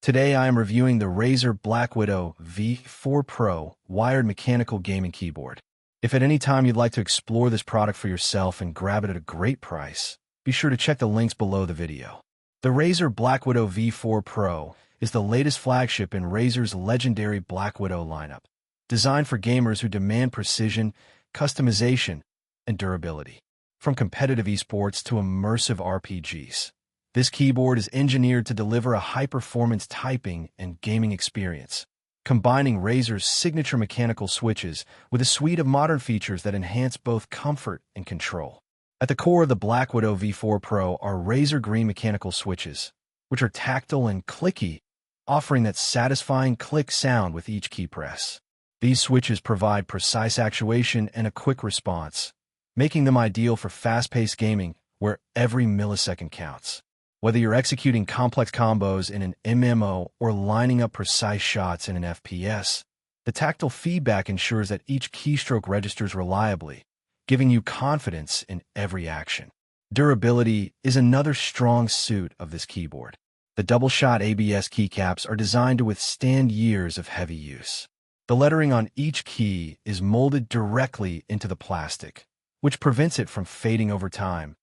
Today I am reviewing the Razer BlackWidow V4 Pro wired mechanical gaming keyboard. If at any time you'd like to explore this product for yourself and grab it at a great price, be sure to check the links below the video. The Razer BlackWidow V4 Pro is the latest flagship in Razer's legendary BlackWidow lineup, designed for gamers who demand precision, customization, and durability. From competitive esports to immersive RPGs, this keyboard is engineered to deliver a high-performance typing and gaming experience, combining Razer's signature mechanical switches with a suite of modern features that enhance both comfort and control. At the core of the BlackWidow V4 Pro are Razer green mechanical switches, which are tactile and clicky, offering that satisfying click sound with each key press. These switches provide precise actuation and a quick response, making them ideal for fast-paced gaming where every millisecond counts. Whether you're executing complex combos in an MMO or lining up precise shots in an FPS, the tactile feedback ensures that each keystroke registers reliably, giving you confidence in every action. Durability is another strong suit of this keyboard. The Doubleshot ABS keycaps are designed to withstand years of heavy use. The lettering on each key is molded directly into the plastic, which prevents it from fading over time,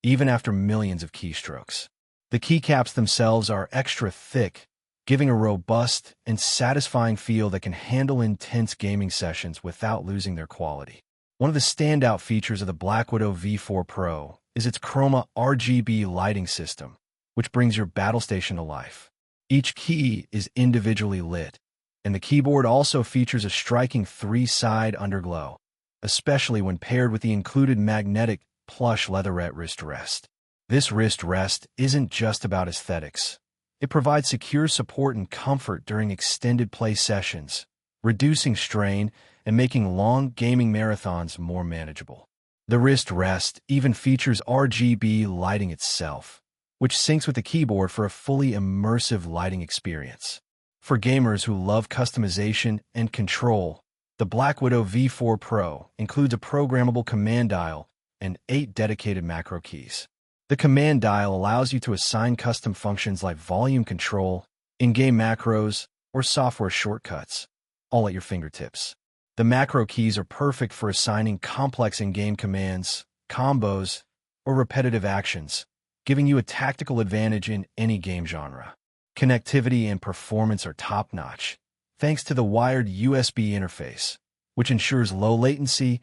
even after millions of keystrokes. The keycaps themselves are extra thick, giving a robust and satisfying feel that can handle intense gaming sessions without losing their quality. One of the standout features of the BlackWidow V4 Pro is its Chroma RGB lighting system, which brings your battlestation to life. Each key is individually lit, and the keyboard also features a striking three-side underglow, especially when paired with the included magnetic plush leatherette wrist rest. This wrist rest isn't just about aesthetics. It provides secure support and comfort during extended play sessions, reducing strain and making long gaming marathons more manageable. The wrist rest even features RGB lighting itself, which syncs with the keyboard for a fully immersive lighting experience. For gamers who love customization and control, the BlackWidow V4 Pro includes a programmable command dial and 8 dedicated macro keys. The command dial allows you to assign custom functions like volume control, in-game macros, or software shortcuts, all at your fingertips. The macro keys are perfect for assigning complex in-game commands, combos, or repetitive actions, giving you a tactical advantage in any game genre. Connectivity and performance are top-notch, thanks to the wired USB interface, which ensures low latency,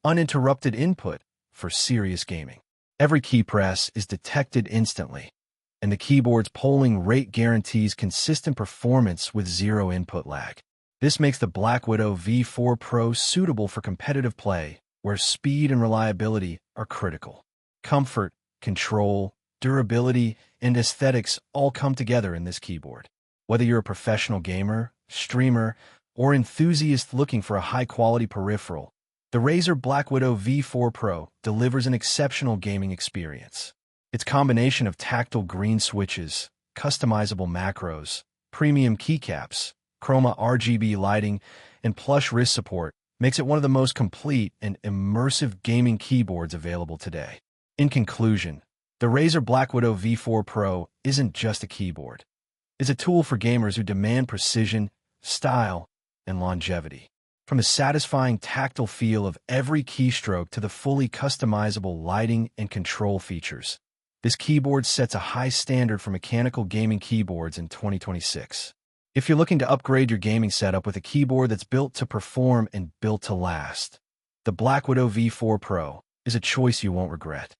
uninterrupted input for serious gaming. Every key press is detected instantly, and the keyboard's polling rate guarantees consistent performance with zero input lag. This makes the BlackWidow V4 Pro suitable for competitive play, where speed and reliability are critical. Comfort, control, durability, and aesthetics all come together in this keyboard. Whether you're a professional gamer, streamer, or enthusiast looking for a high-quality peripheral, the Razer BlackWidow V4 Pro delivers an exceptional gaming experience. Its combination of tactile green switches, customizable macros, premium keycaps, Chroma RGB lighting, and plush wrist support makes it one of the most complete and immersive gaming keyboards available today. In conclusion, the Razer BlackWidow V4 Pro isn't just a keyboard. It's a tool for gamers who demand precision, style, and longevity. From the satisfying tactile feel of every keystroke to the fully customizable lighting and control features, this keyboard sets a high standard for mechanical gaming keyboards in 2026. If you're looking to upgrade your gaming setup with a keyboard that's built to perform and built to last, the BlackWidow V4 Pro is a choice you won't regret.